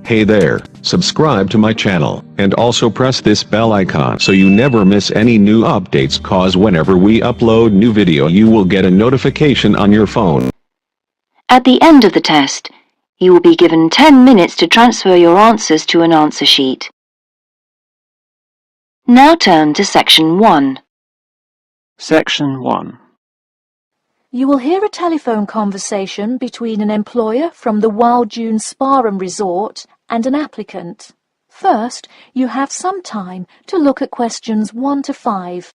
Hey there, subscribe to my channel, and also press this bell icon so you never miss any new updates, cause whenever we upload new video you will get a notification on your phone. At the end of the test, you will be given 10 minutes to transfer your answers to an answer sheet. Now turn to Section 1. Section 1. You will hear a telephone conversation between an employer from the Wild Dune Spa and Resort and an applicant. First, you have some time to look at questions 1 to 5.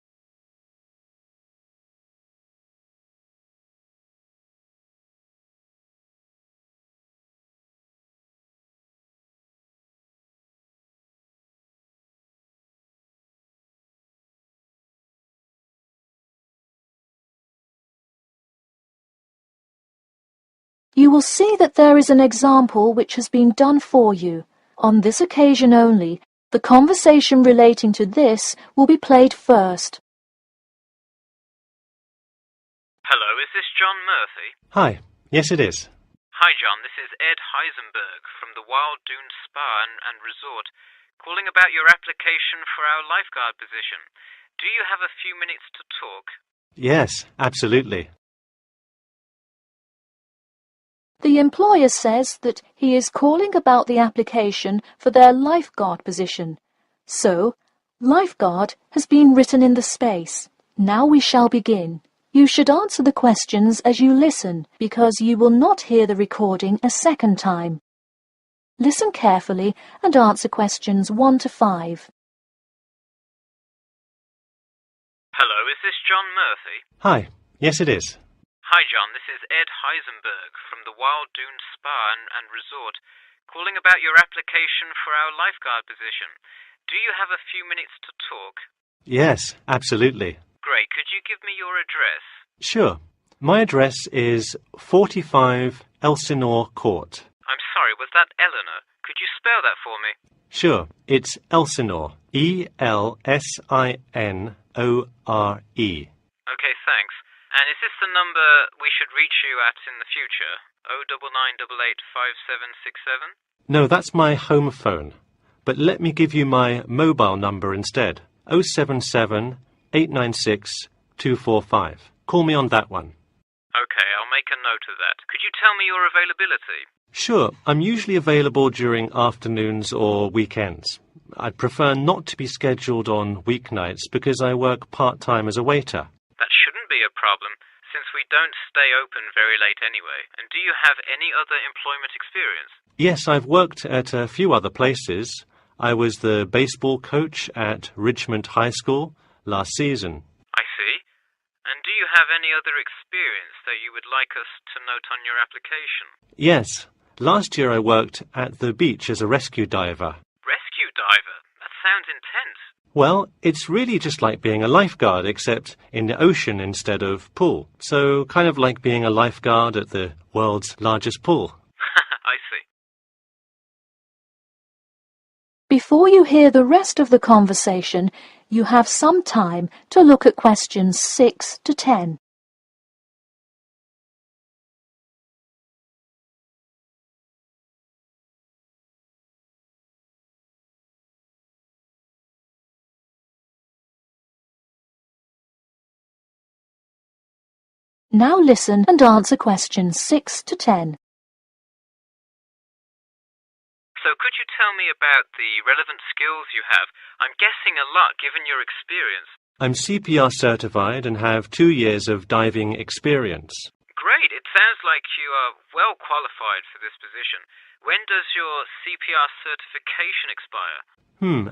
You will see that there is an example which has been done for you. On this occasion only, the conversation relating to this will be played first. Hello, is this John Murphy? Hi, yes it is. Hi John, this is Ed Heisenberg from the Wild Dune Spa and Resort, calling about your application for our lifeguard position. Do you have a few minutes to talk? Yes, absolutely. The employer says that he is calling about the application for their lifeguard position. So, lifeguard has been written in the space. Now we shall begin. You should answer the questions as you listen, because you will not hear the recording a second time. Listen carefully and answer questions 1 to 5. Hello, is this John Murphy? Hi, yes it is. Hi John, this is Ed Heisenberg from the Wild Dune Spa and Resort, calling about your application for our lifeguard position. Do you have a few minutes to talk? Yes, absolutely. Great, could you give me your address? Sure. My address is 45 Elsinore Court. I'm sorry, was that Eleanor? Could you spell that for me? Sure, it's Elsinore. Elsinore. Okay, thanks. And is this the number we should reach you at in the future? 099885767? No, that's my home phone. But let me give you my mobile number instead. 077 896 245. Call me on that one. Okay, I'll make a note of that. Could you tell me your availability? Sure, I'm usually available during afternoons or weekends. I'd prefer not to be scheduled on weeknights because I work part-time as a waiter. That shouldn't be a problem, since we don't stay open very late anyway. And do you have any other employment experience? Yes, I've worked at a few other places. I was the baseball coach at Richmond High School last season. I see. And do you have any other experience that you would like us to note on your application? Yes. Last year I worked at the beach as a rescue diver. Rescue diver? That sounds intense. Well, it's really just like being a lifeguard, except in the ocean instead of pool. So kind of like being a lifeguard at the world's largest pool. I see. Before you hear the rest of the conversation, you have some time to look at questions 6 to 10. Now listen and answer questions 6 to 10. So could you tell me about the relevant skills you have? I'm guessing a lot given your experience. I'm CPR certified and have 2 years of diving experience. Great, it sounds like you are well qualified for this position. When does your CPR certification expire?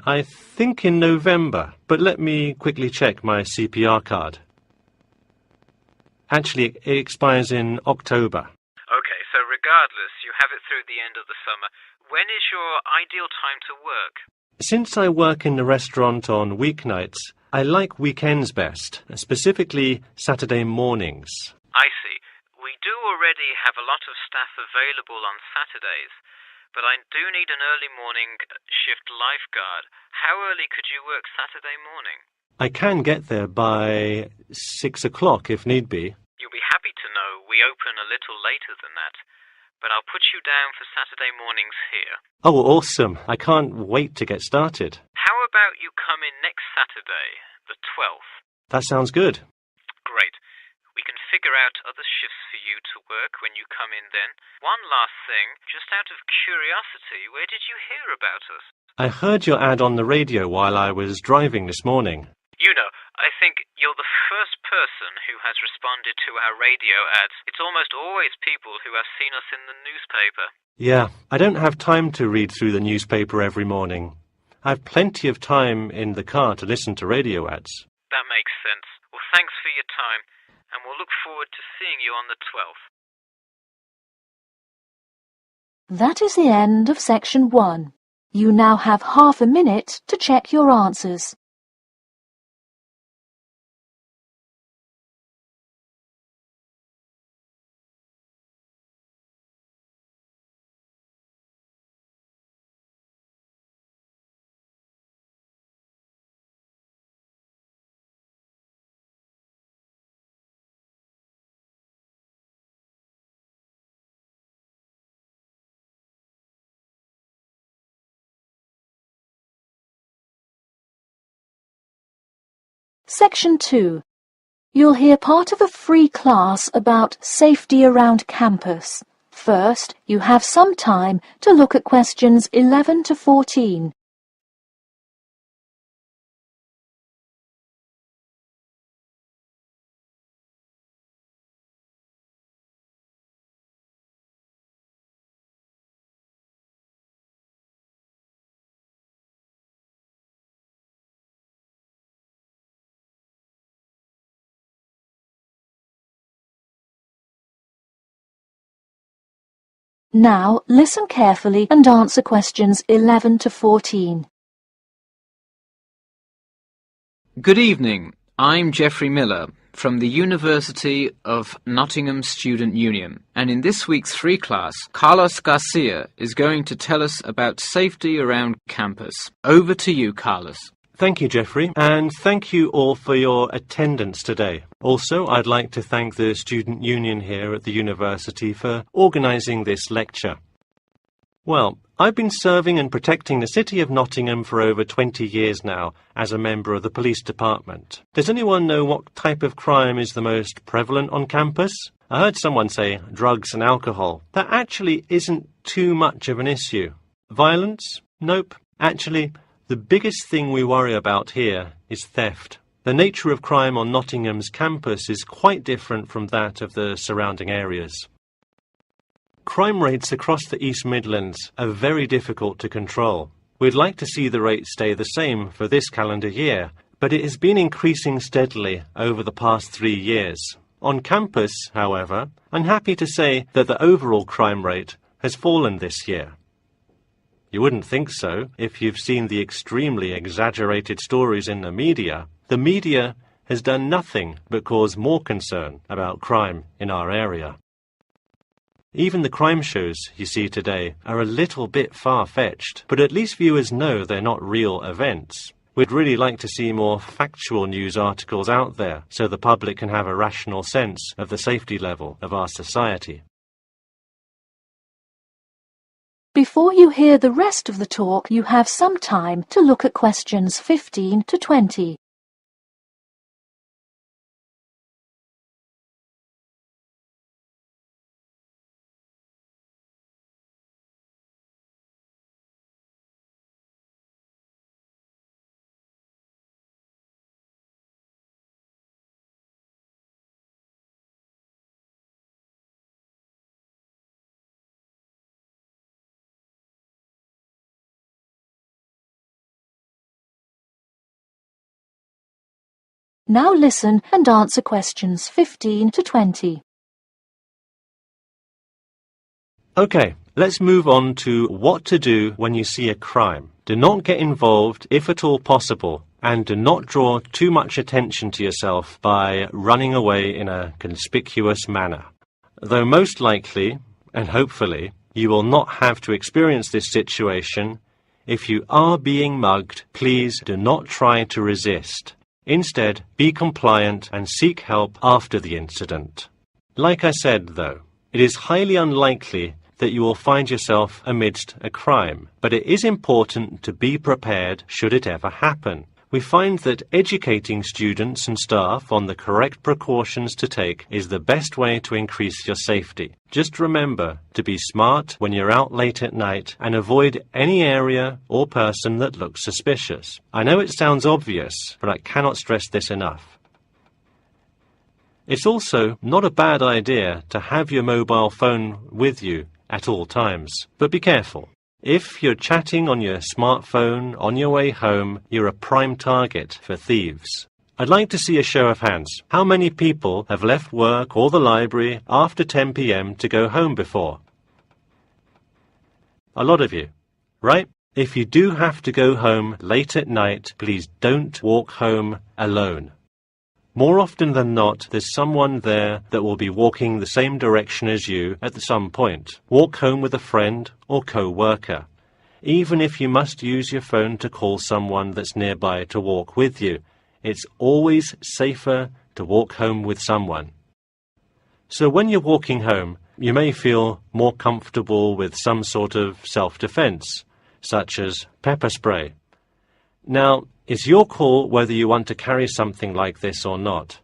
I think in November, but let me quickly check my CPR card. Actually, it expires in October. Okay, so regardless, you have it through the end of the summer. When is your ideal time to work? Since I work in the restaurant on weeknights, I like weekends best, specifically Saturday mornings. I see. We do already have a lot of staff available on Saturdays, but I do need an early morning shift lifeguard. How early could you work Saturday morning? I can get there by 6 o'clock if need be. You'll be happy to know we open a little later than that. but I'll put you down for Saturday mornings here. Oh, awesome. I can't wait to get started. How about you come in next Saturday, the 12th? That sounds good. Great. We can figure out other shifts for you to work when you come in then. One last thing, just out of curiosity, where did you hear about us? I heard your ad on the radio while I was driving this morning. You know, I think you're the first person who has responded to our radio ads. It's almost always people who have seen us in the newspaper. Yeah, I don't have time to read through the newspaper every morning. I've plenty of time in the car to listen to radio ads. That makes sense. Well, thanks for your time, and we'll look forward to seeing you on the 12th. That is the end of section 1. You now have half a minute to check your answers. Section 2. You'll hear part of a free class about safety around campus. First, you have some time to look at questions 11 to 14. Now, listen carefully and answer questions 11 to 14. Good evening. I'm Geoffrey Miller from the University of Nottingham Student Union, and in this week's free class, Carlos Garcia is going to tell us about safety around campus. Over to you, Carlos. Thank you, Geoffrey, and thank you all for your attendance today. Also, I'd like to thank the Student Union here at the university for organising this lecture. Well, I've been serving and protecting the City of Nottingham for over 20 years now as a member of the police department. Does anyone know what type of crime is the most prevalent on campus? I heard someone say drugs and alcohol. That actually isn't too much of an issue. Violence? Nope. Actually, the biggest thing we worry about here is theft. The nature of crime on Nottingham's campus is quite different from that of the surrounding areas. Crime rates across the East Midlands are very difficult to control. We'd like to see the rate stay the same for this calendar year, but it has been increasing steadily over the past 3 years. On campus, however, I'm happy to say that the overall crime rate has fallen this year. You wouldn't think so if you've seen the extremely exaggerated stories in the media. The media has done nothing but cause more concern about crime in our area. Even the crime shows you see today are a little bit far-fetched, but at least viewers know they're not real events. We'd really like to see more factual news articles out there so the public can have a rational sense of the safety level of our society. Before you hear the rest of the talk, you have some time to look at questions 15 to 20. Now listen and answer questions 15 to 20. Okay, let's move on to what to do when you see a crime. Do not get involved if at all possible, and do not draw too much attention to yourself by running away in a conspicuous manner. Though most likely, and hopefully, you will not have to experience this situation, if you are being mugged, please do not try to resist. Instead, be compliant and seek help after the incident. Like I said, though, it is highly unlikely that you will find yourself amidst a crime, but it is important to be prepared should it ever happen. We find that educating students and staff on the correct precautions to take is the best way to increase your safety. Just remember to be smart when you're out late at night and avoid any area or person that looks suspicious. I know it sounds obvious, but I cannot stress this enough. It's also not a bad idea to have your mobile phone with you at all times, but be careful. If you're chatting on your smartphone on your way home, you're a prime target for thieves. I'd like to see a show of hands. How many people have left work or the library after 10 p.m. to go home before? A lot of you, right? If you do have to go home late at night, please don't walk home alone. More often than not, there's someone there that will be walking the same direction as you at some point. Walk home with a friend or co-worker. Even if you must use your phone to call someone that's nearby to walk with you, it's always safer to walk home with someone. So when you're walking home, you may feel more comfortable with some sort of self-defense, such as pepper spray. Now, it's your call whether you want to carry something like this or not.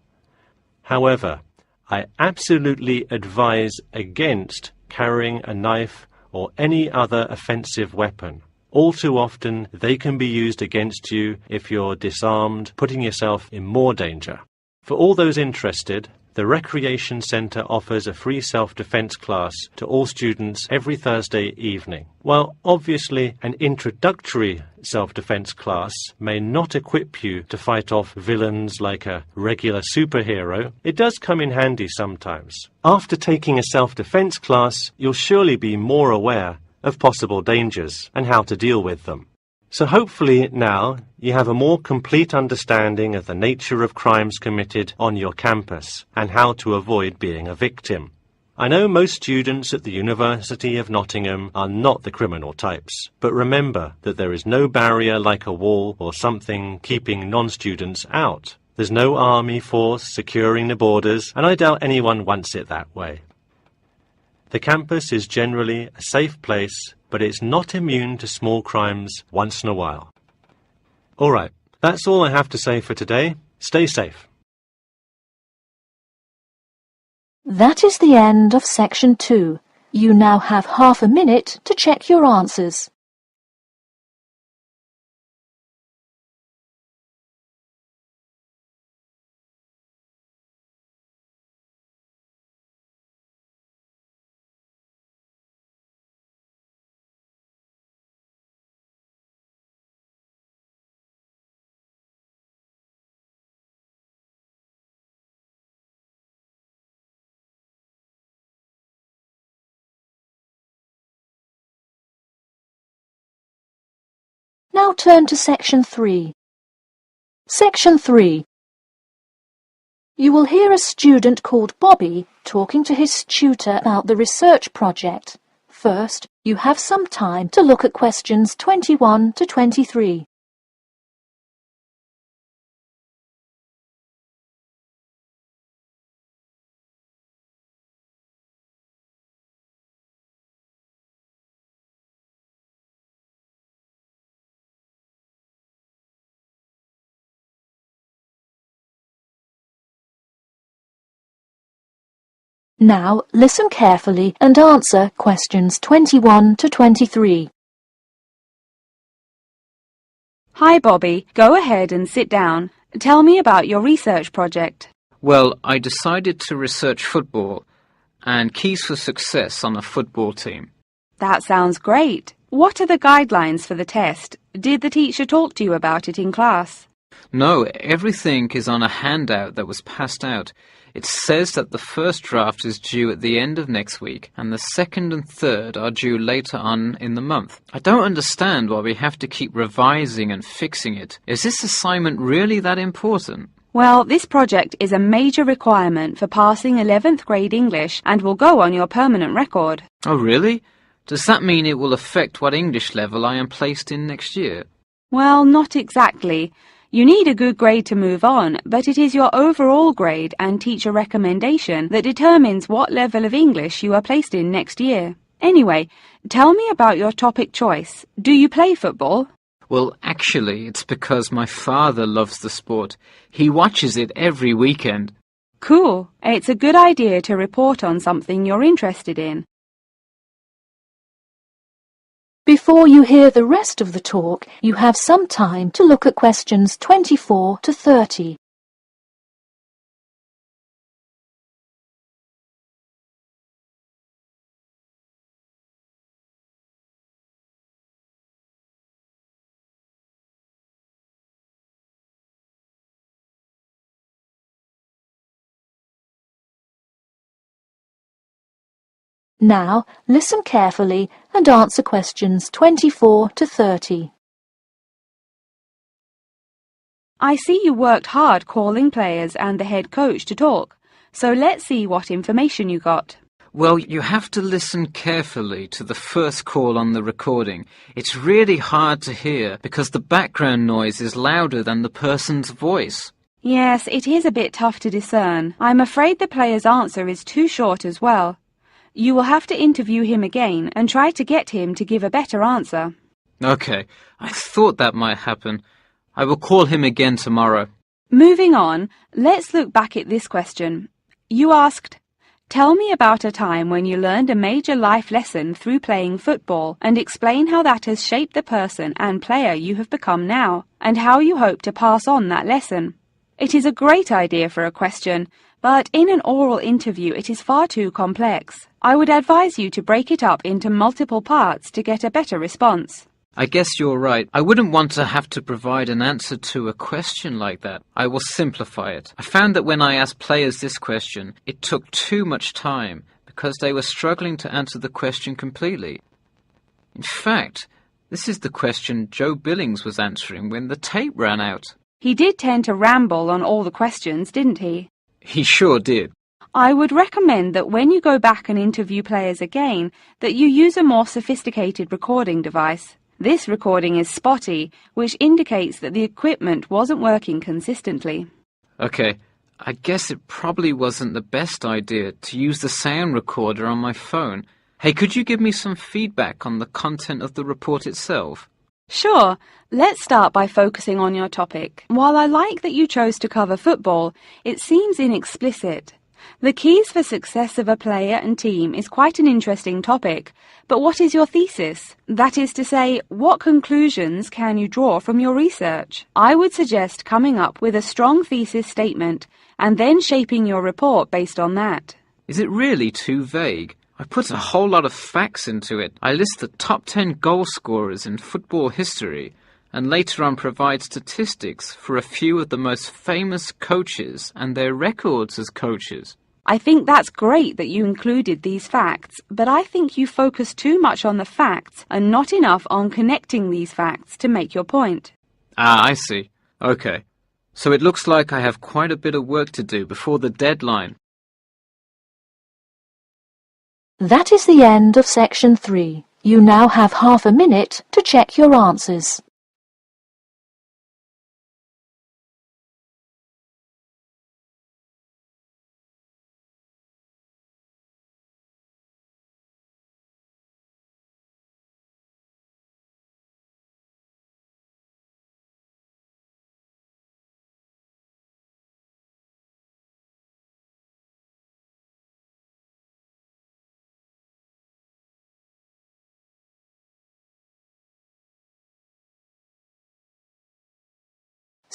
However, I absolutely advise against carrying a knife or any other offensive weapon. All too often, they can be used against you if you're disarmed, putting yourself in more danger. For all those interested, the Recreation Centre offers a free self-defense class to all students every Thursday evening. While obviously an introductory self-defense class may not equip you to fight off villains like a regular superhero, it does come in handy sometimes. After taking a self-defense class, you'll surely be more aware of possible dangers and how to deal with them. So hopefully now you have a more complete understanding of the nature of crimes committed on your campus and how to avoid being a victim. I know most students at the University of Nottingham are not the criminal types, but remember that there is no barrier like a wall or something keeping non-students out. There's no army force securing the borders, and I doubt anyone wants it that way. The campus is generally a safe place, but it's not immune to small crimes once in a while. All right, that's all I have to say for today. Stay safe. That is the end of section 2. You now have half a minute to check your answers. Now turn to section 3. Section 3. You will hear a student called Bobby talking to his tutor about the research project. First, you have some time to look at questions 21 to 23. Now listen carefully and answer questions 21 to 23. Hi, Bobby. Go ahead and sit down. Tell me about your research project. Well, I decided to research football and keys for success on a football team. That sounds great. What are the guidelines for the test? Did the teacher talk to you about it in class? No, everything is on a handout that was passed out. It says that the first draft is due at the end of next week, and the second and third are due later on in the month. I don't understand why we have to keep revising and fixing it. Is this assignment really that important? Well, this project is a major requirement for passing 11th grade English and will go on your permanent record. Oh, really? Does that mean it will affect what English level I am placed in next year? Well, not exactly. You need a good grade to move on, but it is your overall grade and teacher recommendation that determines what level of English you are placed in next year. Anyway, tell me about your topic choice. Do you play football? Well, actually, it's because my father loves the sport. He watches it every weekend. Cool. It's a good idea to report on something you're interested in. Before you hear the rest of the talk, you have some time to look at questions 24 to 30. Now, listen carefully and answer questions 24 to 30. I see you worked hard calling players and the head coach to talk, so let's see what information you got. Well, you have to listen carefully to the first call on the recording. It's really hard to hear because the background noise is louder than the person's voice. Yes, it is a bit tough to discern. I'm afraid the player's answer is too short as well. You will have to interview him again and try to get him to give a better answer. Okay, I thought that might happen. I will call him again tomorrow. Moving on, let's look back at this question. You asked, tell me about a time when you learned a major life lesson through playing football and explain how that has shaped the person and player you have become now and how you hope to pass on that lesson. It is a great idea for a question, but in an oral interview it is far too complex. I would advise you to break it up into multiple parts to get a better response. I guess you're right. I wouldn't want to have to provide an answer to a question like that. I will simplify it. I found that when I asked players this question, it took too much time because they were struggling to answer the question completely. In fact, this is the question Joe Billings was answering when the tape ran out. He did tend to ramble on all the questions, didn't he? He sure did. I would recommend that when you go back and interview players again, that you use a more sophisticated recording device. This recording is spotty, which indicates that the equipment wasn't working consistently. Okay, I guess it probably wasn't the best idea to use the sound recorder on my phone. Hey, could you give me some feedback on the content of the report itself? Sure. Let's start by focusing on your topic. While I like that you chose to cover football, it seems inexplicit. The keys for success of a player and team is quite an interesting topic, but what is your thesis? That is to say, what conclusions can you draw from your research? I would suggest coming up with a strong thesis statement and then shaping your report based on that. Is it really too vague? I put a whole lot of facts into it. I list the top 10 goal scorers in football history and later on provide statistics for a few of the most famous coaches and their records as coaches. I think that's great that you included these facts, but I think you focus too much on the facts and not enough on connecting these facts to make your point. Ah, I see. Okay. So it looks like I have quite a bit of work to do before the deadline. That is the end of section 3. You now have half a minute to check your answers.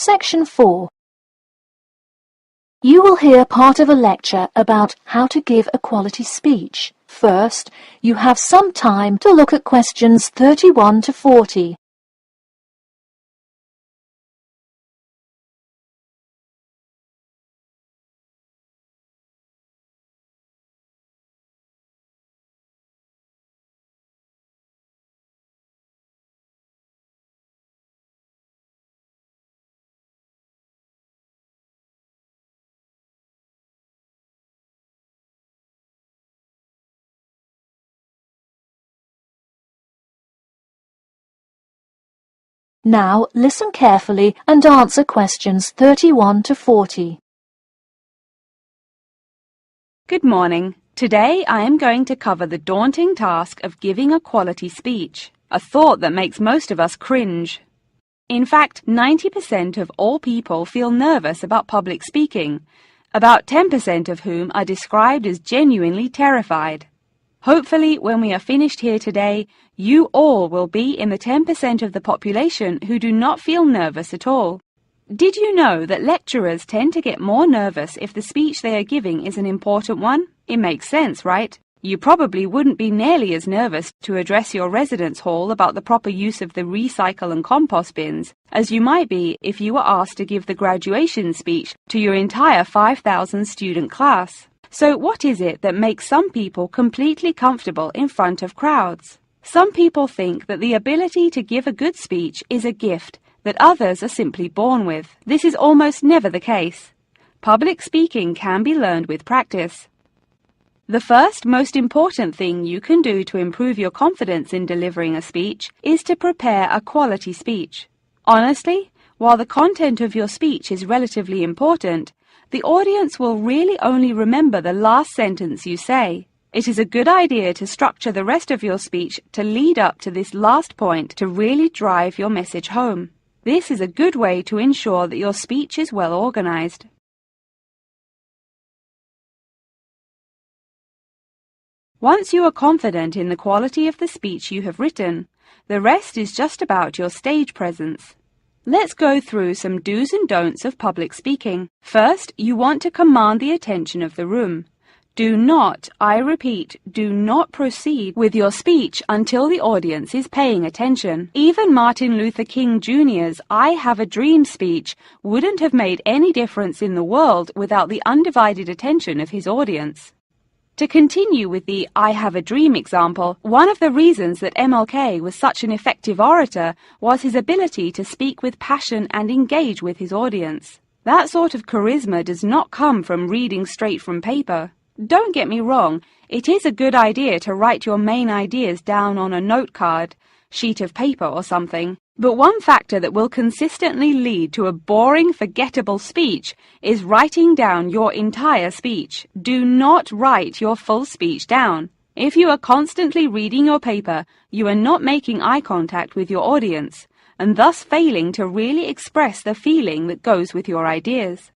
Section 4. You will hear part of a lecture about how to give a quality speech. First, you have some time to look at questions 31 to 40. Now listen carefully and answer questions 31 to 40. Good morning. Today I am going to cover the daunting task of giving a quality speech, a thought that makes most of us cringe. In fact, 90% of all people feel nervous about public speaking, about 10% of whom are described as genuinely terrified. Hopefully, when we are finished here today, you all will be in the 10% of the population who do not feel nervous at all. Did you know that lecturers tend to get more nervous if the speech they are giving is an important one? It makes sense, right? You probably wouldn't be nearly as nervous to address your residence hall about the proper use of the recycle and compost bins as you might be if you were asked to give the graduation speech to your entire 5,000 student class. So what is it that makes some people completely comfortable in front of crowds? Some people think that the ability to give a good speech is a gift that others are simply born with. This is almost never the case. Public speaking can be learned with practice. The first most important thing you can do to improve your confidence in delivering a speech is to prepare a quality speech. Honestly, while the content of your speech is relatively important, the audience will really only remember the last sentence you say. It is a good idea to structure the rest of your speech to lead up to this last point to really drive your message home. This is a good way to ensure that your speech is well organized. Once you are confident in the quality of the speech you have written, the rest is just about your stage presence. Let's go through some do's and don'ts of public speaking. First, you want to command the attention of the room. Do not, I repeat, do not proceed with your speech until the audience is paying attention. Even Martin Luther King Jr.'s I Have a Dream speech wouldn't have made any difference in the world without the undivided attention of his audience. To continue with the I Have a Dream example, one of the reasons that MLK was such an effective orator was his ability to speak with passion and engage with his audience. That sort of charisma does not come from reading straight from paper. Don't get me wrong, it is a good idea to write your main ideas down on a note card, sheet of paper or something. But one factor that will consistently lead to a boring, forgettable speech is writing down your entire speech. Do not write your full speech down. If you are constantly reading your paper, you are not making eye contact with your audience, and thus failing to really express the feeling that goes with your ideas.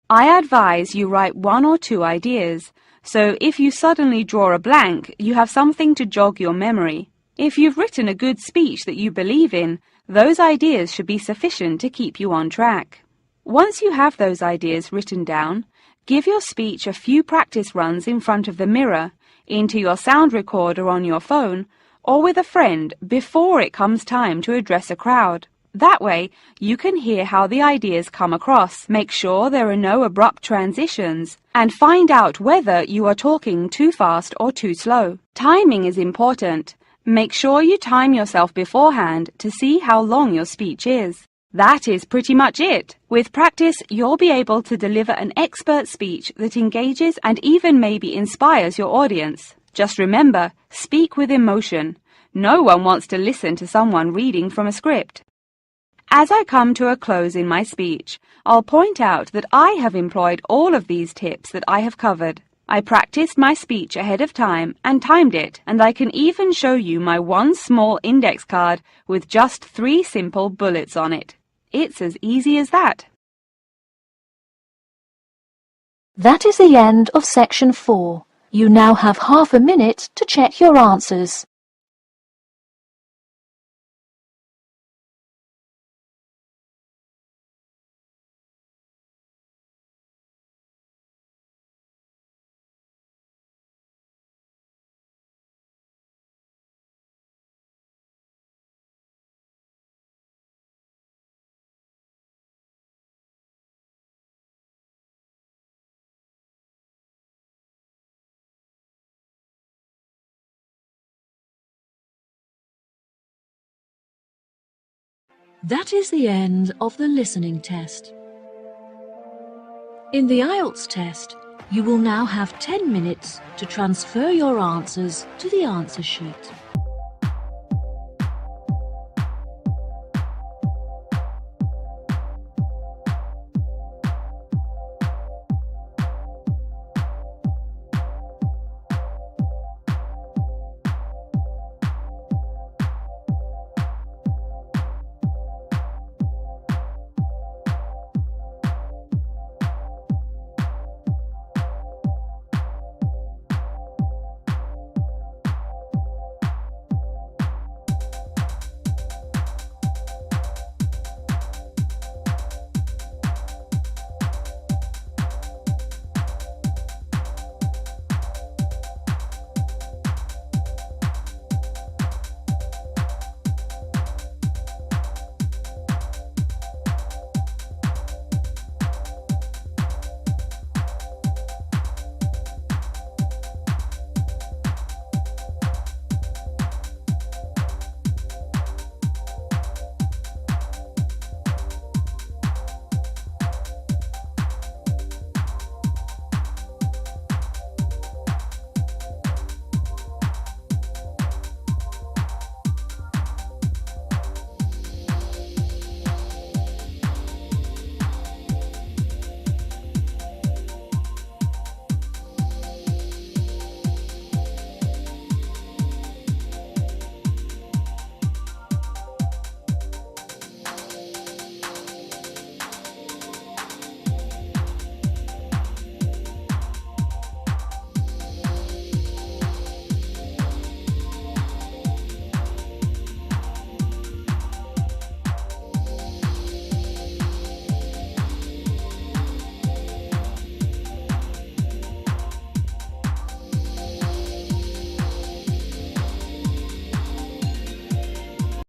I advise you write 1 or 2 ideas, so if you suddenly draw a blank, you have something to jog your memory. If you've written a good speech that you believe in, those ideas should be sufficient to keep you on track. Once you have those ideas written down, give your speech a few practice runs in front of the mirror, into your sound recorder on your phone, or with a friend before it comes time to address a crowd. That way, you can hear how the ideas come across, make sure there are no abrupt transitions, and find out whether you are talking too fast or too slow. Timing is important. Make sure you time yourself beforehand to see how long your speech is. That is pretty much it. With practice, you'll be able to deliver an expert speech that engages and even maybe inspires your audience. Just remember, speak with emotion. No one wants to listen to someone reading from a script. As I come to a close in my speech, I'll point out that I have employed all of these tips that I have covered. I practiced my speech ahead of time and timed it, and I can even show you my one small index card with just 3 simple bullets on it. It's as easy as that. That is the end of section 4. You now have half a minute to check your answers. That is the end of the listening test. In the IELTS test, you will now have 10 minutes to transfer your answers to the answer sheet.